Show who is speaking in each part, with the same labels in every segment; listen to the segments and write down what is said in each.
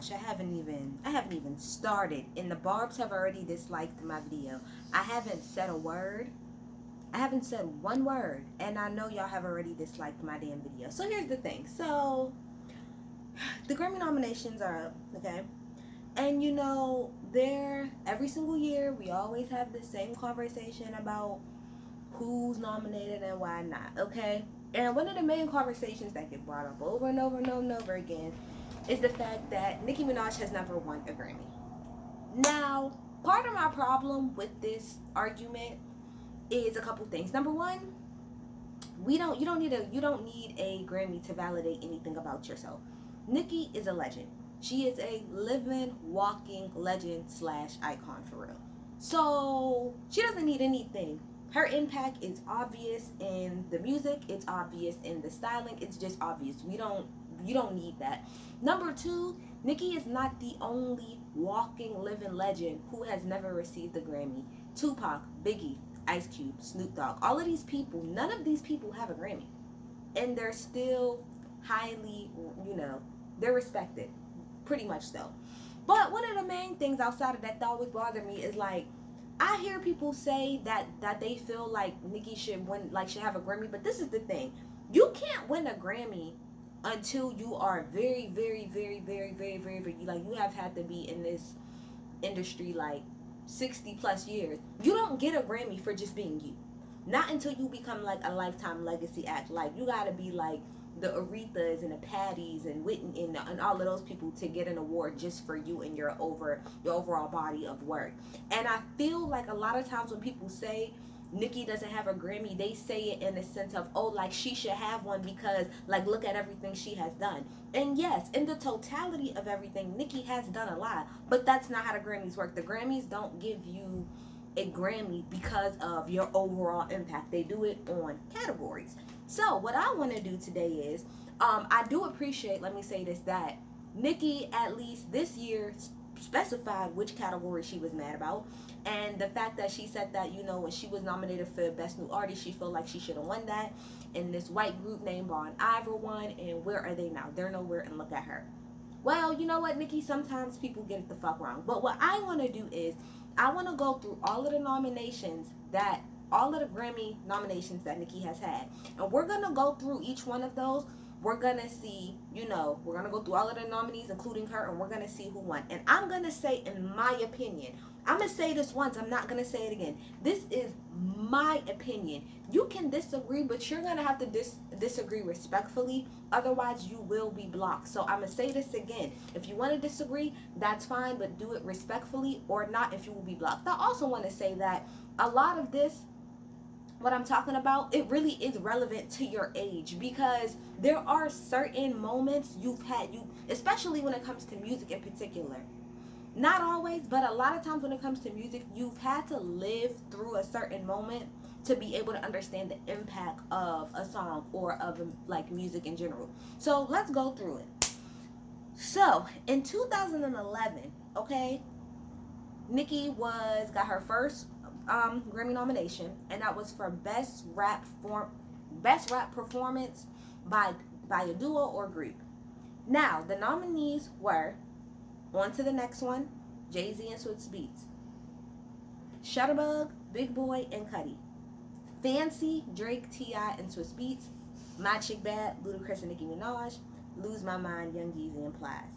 Speaker 1: Minaj. I haven't even started, and the Barbs have already disliked my video. I haven't said a word. I haven't said one word, and I know y'all have already disliked my damn video. So here's the thing. So the Grammy nominations are up, okay? And they're every single year we always have the same conversation about who's nominated and why not, okay? And one of the main conversations that get brought up over and over and over and over again is the fact that Nicki Minaj has never won a Grammy. Now, part of my problem with this argument is a couple things. Number one, you don't need a Grammy to validate anything about yourself. Nicki is a legend. She is a living, walking legend / icon for real. So she doesn't need anything. Her impact is obvious in the music. It's obvious in the styling. It's just obvious. You don't need that. Number two, Nicki is not the only walking, living legend who has never received a Grammy. Tupac, Biggie, Ice Cube, Snoop Dogg, all of these people, none of these people have a Grammy. And they're still highly, they're respected. Pretty much so. But one of the main things outside of that always bother me is like, I hear people say that they feel like Nicki should win, like should have a Grammy. But this is the thing. You can't win a Grammy until you are very, very, very, very, very, very, very, like you have had to be in this industry like 60 plus years. You don't get a Grammy for just being you. Not until you become like a lifetime legacy act. Like you gotta be like the Arethas and the Patties and Whitney and all of those people to get an award just for you and your overall body of work. And I feel like a lot of times when people say Nicki doesn't have a Grammy, they say it in the sense of, oh, like she should have one because like look at everything she has done. And yes, in the totality of everything, Nicki has done a lot, but that's not how the Grammys work. The Grammys don't give you a Grammy because of your overall impact. They do it on categories. So what I want to do today is, I do appreciate, let me say this, that Nicki at least this year specified which category she was mad about, and the fact that she said that when she was nominated for Best New Artist, she felt like she should have won that, and this white group named Bon Iver won, and where are they now? They're nowhere, and look at her. Well, you know what, Nicki, sometimes people get it the fuck wrong, but what I want to do is I want to go through all of the all of the Grammy nominations that Nicki has had. And we're going to go through each one of those. We're going to see, we're going to go through all of the nominees, including her, and we're going to see who won. And I'm going to say, in my opinion, I'm going to say this once, I'm not going to say it again. This is my opinion. You can disagree, but you're going to have to disagree respectfully. Otherwise, you will be blocked. So I'm going to say this again. If you want to disagree, that's fine, but do it respectfully or not if you will be blocked. I also want to say that a lot of this, what I'm talking about, it really is relevant to your age, because there are certain moments especially when it comes to music in particular. Not always, but a lot of times when it comes to music, you've had to live through a certain moment to be able to understand the impact of a song or of like music in general. So let's go through it. So in 2011, okay, Nicki got her first Grammy nomination, and that was for best rap performance by a duo or group. Now the nominees were, on to the next one, Jay-Z and Swizz Beatz, Shutterbug, Big Boy and Cudi, Fancy, Drake, T.I. and Swizz Beatz, My Chick Bad, Ludacris and Nicki Minaj, Lose My Mind, Young Jeezy and Plies.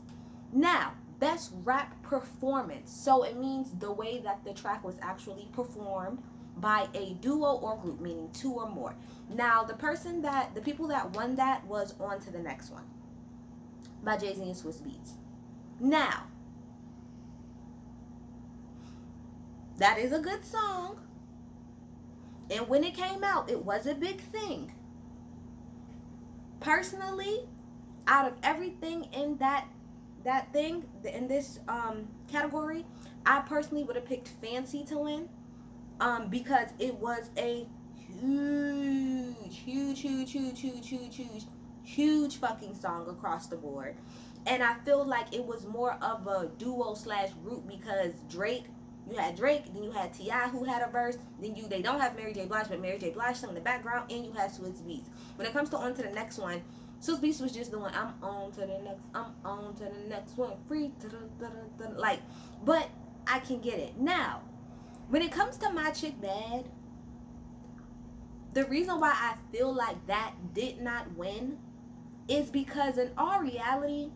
Speaker 1: Now, best rap performance. So it means the way that the track was actually performed by a duo or group, meaning two or more. Now, the people that won that was on to the next one, by Jay-Z and Swizz Beatz. Now, that is a good song, and when it came out, it was a big thing. Personally, out of everything in that thing in this category, I personally would have picked Fancy to win, because it was a huge fucking song across the board. And I feel like it was more of a duo / group, because you had Drake, then you had T.I. who had a verse, then they don't have Mary J. Blige, but Mary J. Blige sang in the background, and you had Swizz Beatz. When it comes to on to the next one, Sis Beast was just doing, I'm on to the next, I'm on to the next one, free, like, but I can get it. Now, when it comes to My Chick Bad, the reason why I feel like that did not win is because in all reality,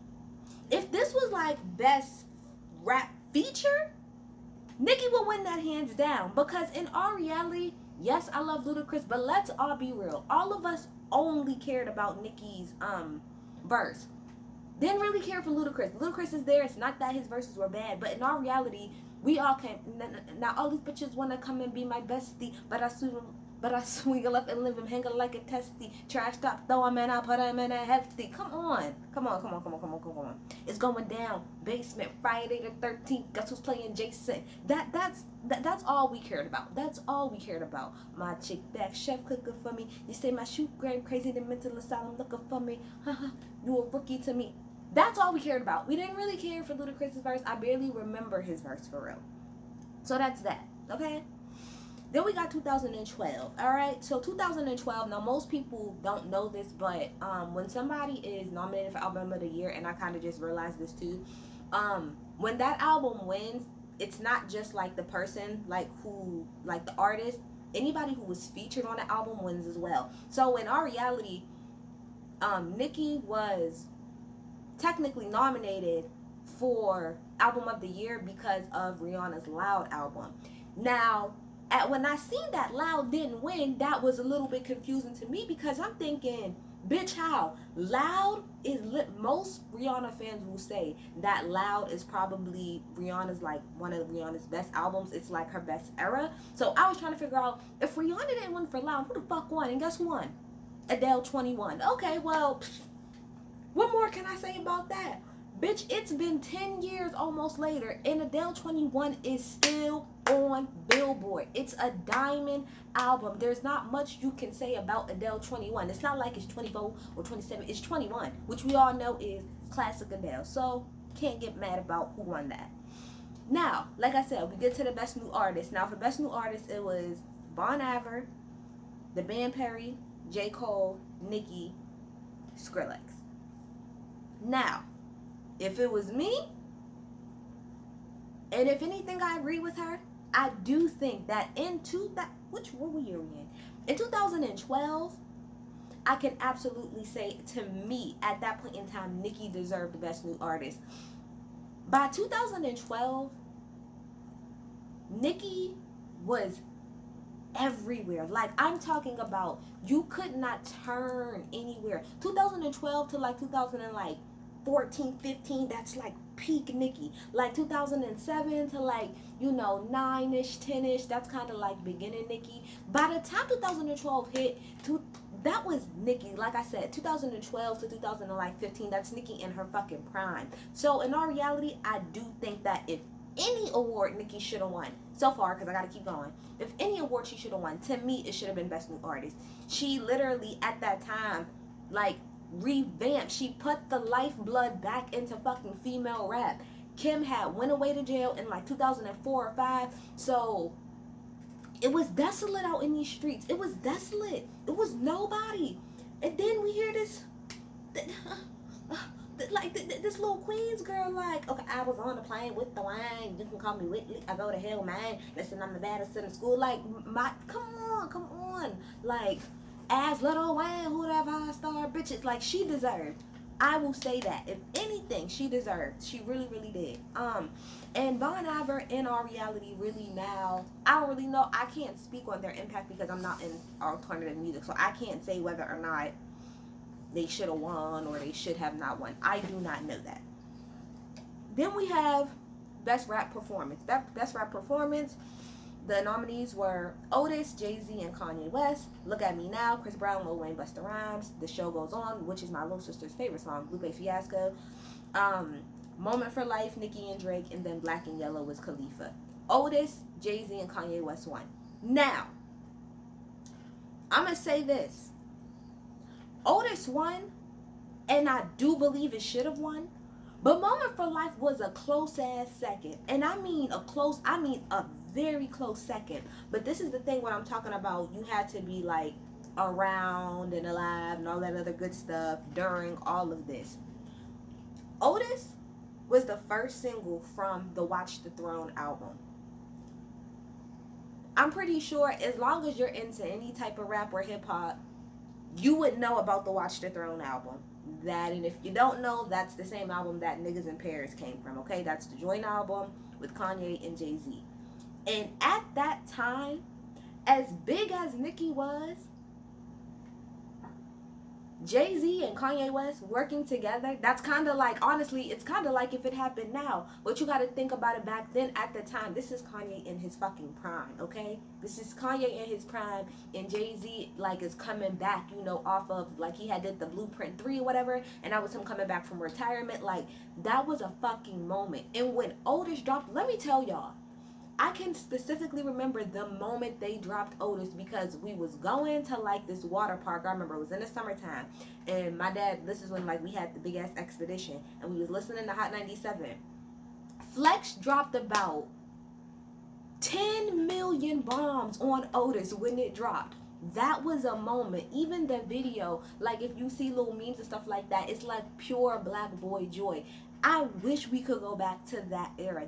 Speaker 1: if this was like best rap feature, Nicki would win that hands down. Because in all reality, yes, I love Ludacris, but let's all be real. All of us only cared about Nicki's verse. Didn't really care for Ludacris. Ludacris is there. It's not that his verses were bad, but in all reality, we all came. Now all these bitches wanna come and be my bestie, but I swing a left and live him hanging like a testy. Trash stop, throw him and I put him in a hefty. Come on. It's going down. Basement, Friday the 13th. Guess who's playing Jason? That's all we cared about. That's all we cared about. My chick back, chef cooking for me. You say my shoot gram crazy, the mental asylum looking for me. You a rookie to me. That's all we cared about. We didn't really care for Ludacris' verse. I barely remember his verse for real. So that's that. Okay? Then we got 2012. All right, so 2012. Now most people don't know this, but when somebody is nominated for Album of the Year, and I kind of just realized this too, when that album wins, it's not just like the person, like who, like the artist. Anybody who was featured on the album wins as well. So in our reality, Nicki was technically nominated for Album of the Year because of Rihanna's Loud album. Now, when I seen that Loud didn't win, that was a little bit confusing to me because I'm thinking, bitch, how? Loud is most Rihanna fans will say that Loud is probably Rihanna's, like, one of Rihanna's best albums. It's like her best era. So I was trying to figure out, if Rihanna didn't win for Loud, who the fuck won? And guess who won? Adele 21. Okay, well, what more can I say about that? Bitch, it's been 10 years almost later, and Adele 21 is still on Billboard. It's a diamond album. There's not much you can say about Adele 21. It's not like it's 24 or 27. It's 21, which we all know is classic Adele. So, can't get mad about who won that. Now, like I said, we get to the Best New Artist. Now, for Best New Artist, it was Bon Iver, The Band Perry, J. Cole, Nicki, Skrillex. Now, if it was me, and if anything, I agree with her. I do think that what year are we in? In 2012, I can absolutely say, to me, at that point in time, Nicki deserved the Best New Artist. By 2012, Nicki was everywhere. Like, I'm talking about, you could not turn anywhere. 2012 to like 2014, 15, that's like peak Nicki. Like 2007 to like, 9-ish, 10-ish, that's kind of like beginning Nicki. By the time 2012 hit, that was Nicki. Like I said, 2012 to 2015, that's Nicki in her fucking prime. So in our reality, I do think that if any award Nicki should have won so far, because I gotta keep going, if any award she should have won, to me it should have been Best New Artist. She literally at that time, like, revamped. She put the lifeblood back into fucking female rap. Kim had went away to jail in like 2004 or 5, so it was desolate out in these streets. It was desolate. It was nobody. And then we hear this this little Queens girl, like, okay, I was on the plane with the wine. You can call me Whitley. I go to hell, man. Listen, I'm the baddest in the school. Like, come on. Like, as Little Wayne, who that 5-star bitches, like, she deserved. I will say that. If anything, she deserved. She really, really did. And Bon Iver, in our reality, really now, I don't really know. I can't speak on their impact because I'm not in alternative music, so I can't say whether or not they should have won or they should have not won. I do not know that. Then we have Best Rap Performance. Best Rap Performance, the nominees were Otis, Jay-Z, and Kanye West. Look at Me Now, Chris Brown, Lil Wayne, Busta Rhymes. The Show Goes On, which is my little sister's favorite song, Lupe Fiasco. Moment for Life, Nicki and Drake, and then Black and Yellow was Khalifa. Otis, Jay-Z, and Kanye West won. Now, I'm going to say this. Otis won, and I do believe it should have won. But Moment for Life was a close-ass second. And I mean a very close second. But this is the thing when I'm talking about, you had to be like around and alive and all that other good stuff during all of this. Otis was the first single from the Watch the Throne album. I'm pretty sure as long as you're into any type of rap or hip hop, you would know about the Watch the Throne album. That, and if you don't know, that's the same album that Niggas in Paris came from, okay? That's the joint album with Kanye and Jay-Z. And at that time, as big as Nicki was, Jay-Z and Kanye West working together, that's kind of like, honestly, it's kind of like if it happened now. But you got to think about it back then. At the time, this is Kanye in his fucking prime, okay? This is Kanye in his prime, and Jay-Z, like, is coming back, you know, off of, like, he had did the Blueprint 3 or whatever, and that was him coming back from retirement. Like, that was a fucking moment. And when Otis dropped, let me tell y'all, I can specifically remember the moment they dropped Otis, because we was going to like this water park. I remember it was in the summertime, and my dad, this is when like we had the big ass expedition, and we was listening to Hot 97. Flex dropped about 10 million bombs on Otis when it dropped. That was a moment. Even the video, like if you see little memes and stuff like that, it's like pure black boy joy. I wish we could go back to that era.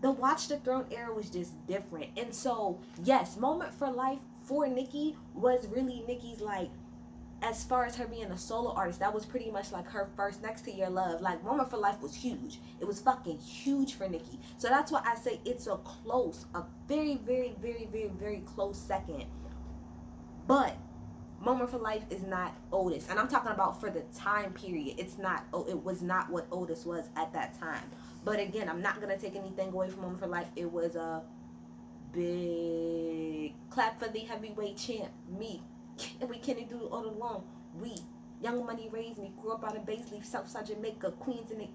Speaker 1: The Watch the Throne era was just different. And so, yes, Moment for Life for Nicki was really Nicki's, like, as far as her being a solo artist, that was pretty much like her first, next to Your Love. Like, Moment for Life was huge. It was fucking huge for Nicki. So that's why I say it's a very, very, very, very, very close second. But Moment for Life is not Otis. And I'm talking about for the time period. It was not what Otis was at that time. But again, I'm not going to take anything away from Moment for Life. It was a big clap for the heavyweight champ, me. And we can't do it all alone. We, Young Money raised me, grew up out of Baisley, Southside Jamaica, Queens, and it.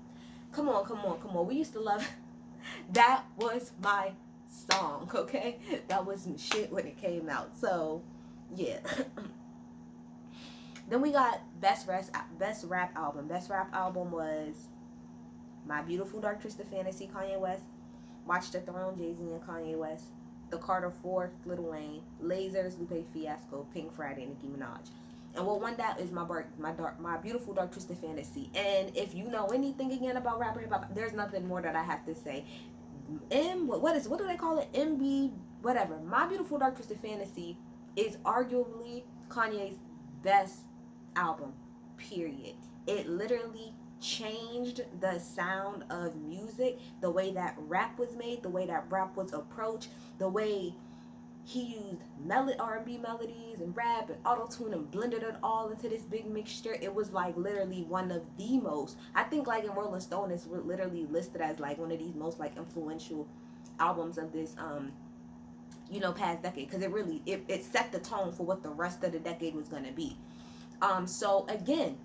Speaker 1: Come on. We used to love it. That was my song, okay? That was some shit when it came out. So, yeah. Then we got Best Rap Album. Best Rap Album was My Beautiful Dark Twisted Fantasy, Kanye West. Watch the Throne, Jay-Z and Kanye West. The Carter 4, Lil Wayne. Lasers, Lupe Fiasco. Pink Friday, Nicki Minaj. And what won that is My Beautiful Dark Twisted Fantasy. And if you know anything again about rap or hip hop, there's nothing more that I have to say. What do they call it? MB, whatever. My Beautiful Dark Twisted Fantasy is arguably Kanye's best album, period. It literally changed the sound of music, the way that rap was made, the way that rap was approached, the way he used R&B melodies and rap and auto-tune and blended it all into this big mixture. It was like literally one of the most, I think like in Rolling Stone it's literally listed as like one of these most like influential albums of this past decade, because it set the tone for what the rest of the decade was going to be. So again,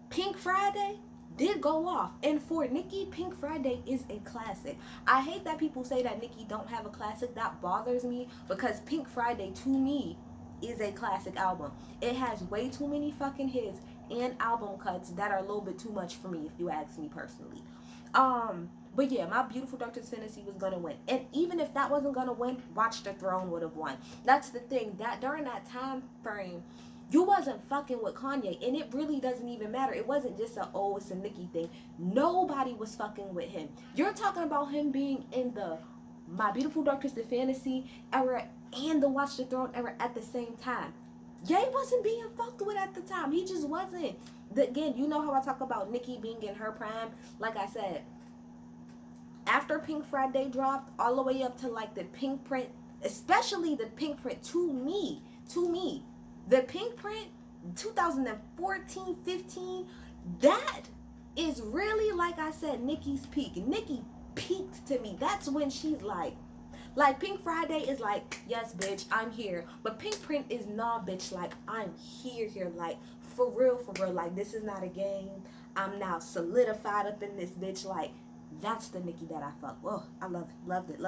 Speaker 1: Pink Friday did go off, and for Nicki, Pink Friday is a classic. I hate that people say that Nicki don't have a classic. That bothers me, because Pink Friday to me is a classic album. It has way too many fucking hits and album cuts that are a little bit too much for me, if you ask me personally. But yeah, My Beautiful Dark Twisted Fantasy was gonna win, and even if that wasn't gonna win, Watch the Throne would have won. That's the thing, that during that time frame, you wasn't fucking with Kanye, and it really doesn't even matter. It wasn't just it's a Nicki thing. Nobody was fucking with him. You're talking about him being in the My Beautiful Dark Twisted Fantasy era and the Watch the Throne era at the same time. Ye wasn't being fucked with at the time. He just wasn't. Again, you know how I talk about Nicki being in her prime? Like I said, after Pink Friday dropped, all the way up to like the Pink Print, especially the Pink Print, to me, the Pink Print 2014, 15, that is really, like I said, Nicki's peak. Nicki peaked to me. That's when she's like Pink Friday is like, yes, bitch, I'm here. But Pink Print is, nah, bitch, like, I'm here, like, for real, like, this is not a game. I'm now solidified up in this bitch, like, that's the Nicki that I fuck. Oh, I loved it.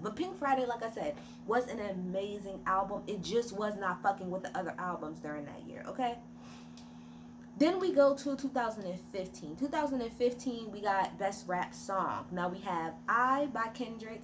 Speaker 1: But Pink Friday, like I said, was an amazing album. It just was not fucking with the other albums during that year, okay? Then we go to 2015. 2015, we got Best Rap Song. Now we have I by Kendrick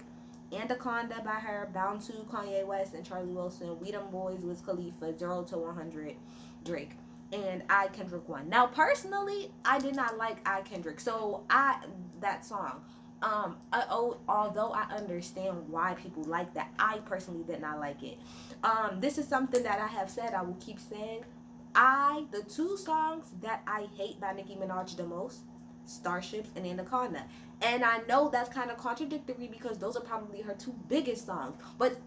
Speaker 1: Anaconda by her, Bound to Kanye West and Charlie Wilson, We Them Boys Wiz Khalifa, 0 to 100 Drake, and I Kendrick won. Now personally, I did not like I Kendrick, so that song. Although I understand why people like that, I personally did not like it. This is something that I have said, I will keep saying. The two songs that I hate by Nicki Minaj the most, Starships and Anaconda. And I know that's kind of contradictory because those are probably her two biggest songs. But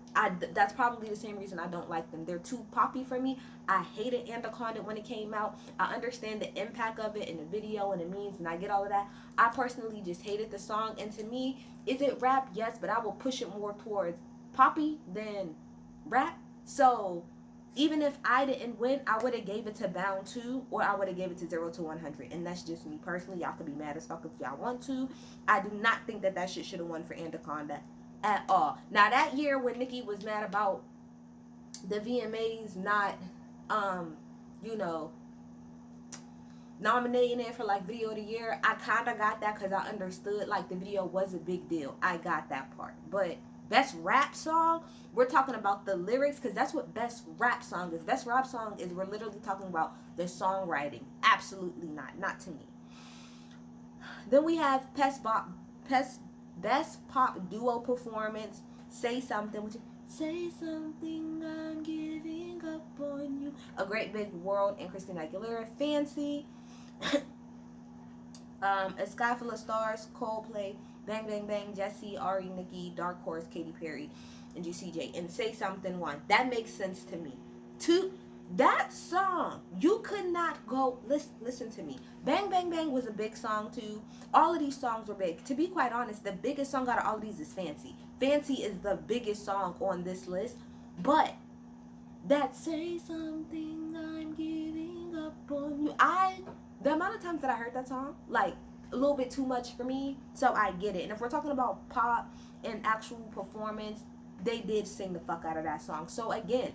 Speaker 1: that's probably the same reason I don't like them. They're too poppy for me. I hated Anaconda when it came out. I understand the impact of it in the video and the memes, and I get all of that. I personally just hated the song. And to me, is it rap? Yes, but I will push it more towards poppy than rap. So even if I didn't win, I would have gave it to Bound 2, or I would have gave it to 0 to 100. And that's just me personally. Y'all could be mad as fuck if y'all want to. I do not think that shit should have won for Anaconda at all. Now, that year when Nicki was mad about the VMAs not, you know, nominating it for like video of the year, I kind of got that because I understood like the video was a big deal. I got that part. But best rap song, we're talking about the lyrics, because that's what best rap song is. Best rap song is, we're literally talking about the songwriting. Absolutely not to me. Then we have best pop duo performance, Say Something, which is Say Something, I'm giving up on you, A Great Big World, and Christina Aguilera, Fancy. A Sky Full of Stars, Coldplay, Bang Bang Bang, Jessie, Ari, Nicki, Dark Horse, Katy Perry, and GCJ. And Say Something won. That makes sense to me. That song, you could not go, listen to me. Bang Bang Bang was a big song too. All of these songs were big. To be quite honest, the biggest song out of all of these is Fancy. Fancy is the biggest song on this list. But that Say Something, I'm giving up on you, the amount of times that I heard that song, like, a little bit too much for me, so I get it. And if we're talking about pop and actual performance, they did sing the fuck out of that song. So again,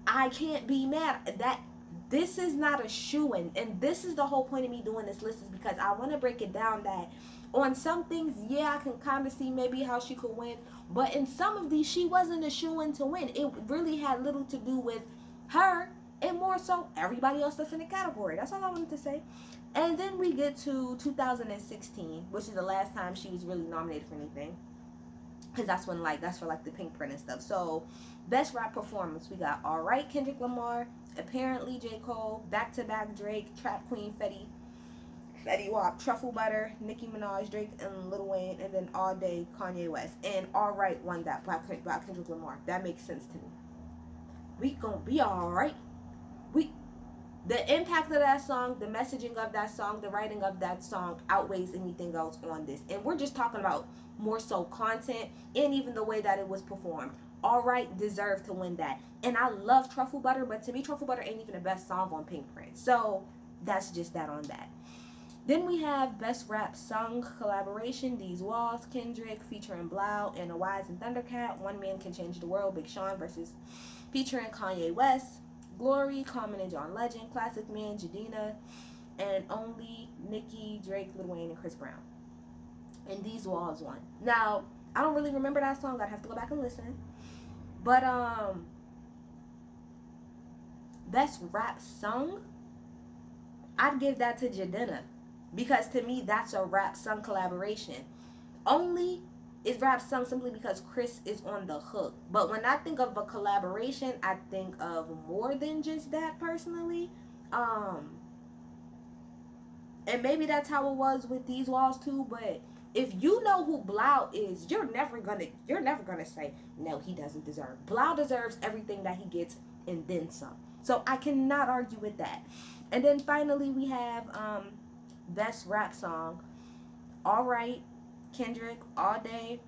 Speaker 1: I can't be mad that this is not a shoo-in. And this is the whole point of me doing this list, is because I want to break it down that on some things, yeah, I can kind of see maybe how she could win, but in some of these, she wasn't a shoo-in to win. It really had little to do with her, and more so everybody else that's in the category. That's all I wanted to say. And then we get to 2016, which is the last time she was really nominated for anything, because that's when, like, that's for like the Pink Print and stuff. So best rap performance, we got Alright, Kendrick Lamar, Apparently, J. Cole, Back to Back, Drake, Trap Queen, Fetty Wap, Truffle Butter, Nicki Minaj, Drake, and Lil Wayne, and then All Day, Kanye West. And Alright won that by Kendrick Lamar. That makes sense to me. We gonna be alright. The impact of that song, the messaging of that song, the writing of that song outweighs anything else on this. And we're just talking about more so content and even the way that it was performed. Alright deserved to win that. And I love Truffle Butter, but to me, Truffle Butter ain't even the best song on Pink Print. So that's just that on that. Then we have Best Rap Song Collaboration, These Walls, Kendrick featuring Blau and A Wise and Thundercat, One Man Can Change the World, Big Sean versus featuring Kanye West, Glory, Common and John Legend, Classic Man, Jadena, and Only, Nicki, Drake, Lil Wayne, and Chris Brown. And These Walls won. Now, I don't really remember that song. I'd have to go back and listen. But, Best Rap Song, I'd give that to Jadena. Because to me, that's a rap song collaboration. Only is rap song simply because Chris is on the hook. But when I think of a collaboration, I think of more than just that personally. And maybe that's how it was with These Walls too. But if you know who Blau is, you're never gonna say no, he doesn't deserve. Blau deserves everything that he gets and then some. So I cannot argue with that. And then finally we have Best Rap Song, Alright, Kendrick, All Day,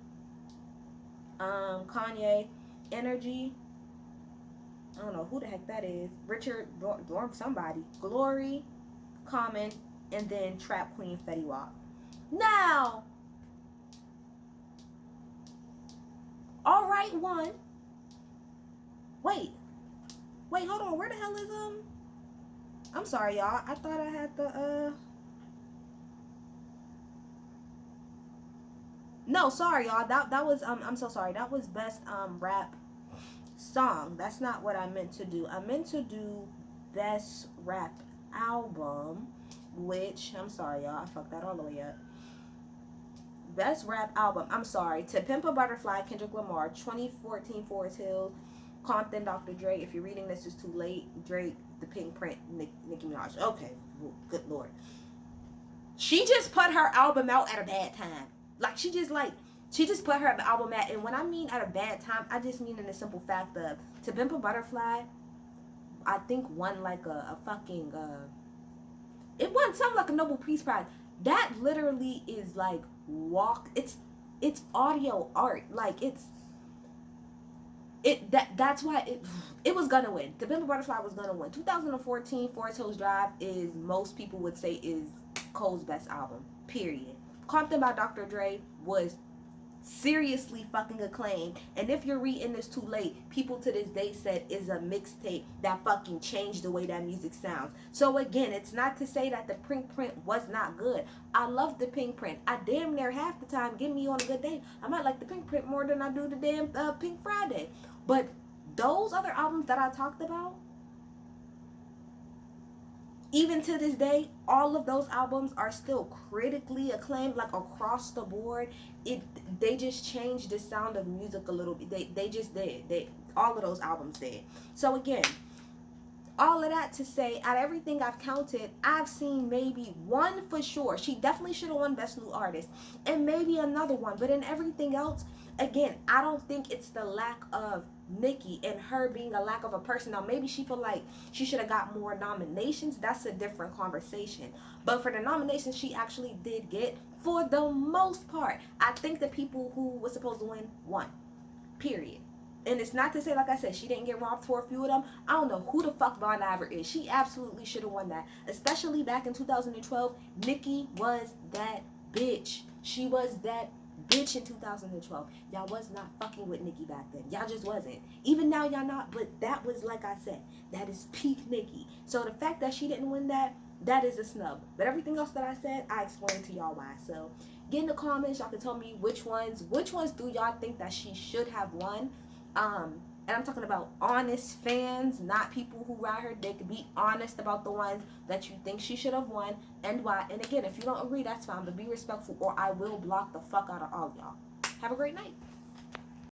Speaker 1: Kanye, Energy, I don't know who the heck that is, Richard, somebody, Glory, Common, and then Trap Queen, Fetty Wap. Now, Alright won. Wait, hold on, where the hell is I'm sorry, y'all. I thought I had the No, sorry, y'all. That was I'm so sorry. That was best rap song. That's not what I meant to do. I meant to do best rap album, which I'm sorry, y'all. I fucked that all the way up. Best rap album. I'm sorry. To Pimp a Butterfly, Kendrick Lamar. 2014, Forest Hills, Compton, Dr. Dre. If you're reading this, it's too late. Drake, The Pink Print, Nicki Minaj. Okay, well, good lord. She just put her album out at a bad time. Like she just put her album at, and when I mean at a bad time, I just mean in the simple fact of To Pimp a Butterfly. I think won like a fucking it won something like a Nobel Peace Prize. That literally is like it's audio art. Like that's why it was gonna win. The Pimp a Butterfly was gonna win. 2014 Forest Hills Drive is, most people would say, is Cole's best album. Period. Compton by Dr. Dre was seriously fucking acclaimed, and if you're reading this too late, people to this day said is a mixtape that fucking changed the way that music sounds. So again, it's not to say that the Pink Print was not good. I love the Pink Print. I damn near half the time, give me on a good day, I might like the Pink Print more than I do the damn Pink Friday. But those other albums that I talked about, even to this day, all of those albums are still critically acclaimed, like across the board. They just changed the sound of music a little bit. They just did. They all of those albums did. So again, all of that to say, out of everything I've counted, I've seen maybe one for sure. She definitely should have won Best New Artist, and maybe another one. But in everything else, again, I don't think it's the lack of Nicki and her being a lack of a person. Now, maybe she feel like she should have got more nominations. That's a different conversation. But for the nominations she actually did get, for the most part, I think the people who was supposed to win won. Period. And it's not to say, like I said, she didn't get robbed for a few of them. I don't know who the fuck Bon Iver is. She absolutely should have won that. Especially back in 2012, Nicki was that bitch. She was that bitch in 2012. Y'all was not fucking with Nicki back then. Y'all just wasn't. Even now y'all not, but that was, like I said, that is peak Nicki. So the fact that she didn't win that is a snub. But everything else that I said, I explained to y'all why. So get in the comments. Y'all can tell me which ones do y'all think that she should have won. And I'm talking about honest fans, not people who ride her dick. Be honest about the ones that you think she should have won and why. And again, if you don't agree, that's fine, but be respectful, or I will block the fuck out of all y'all. Have a great night.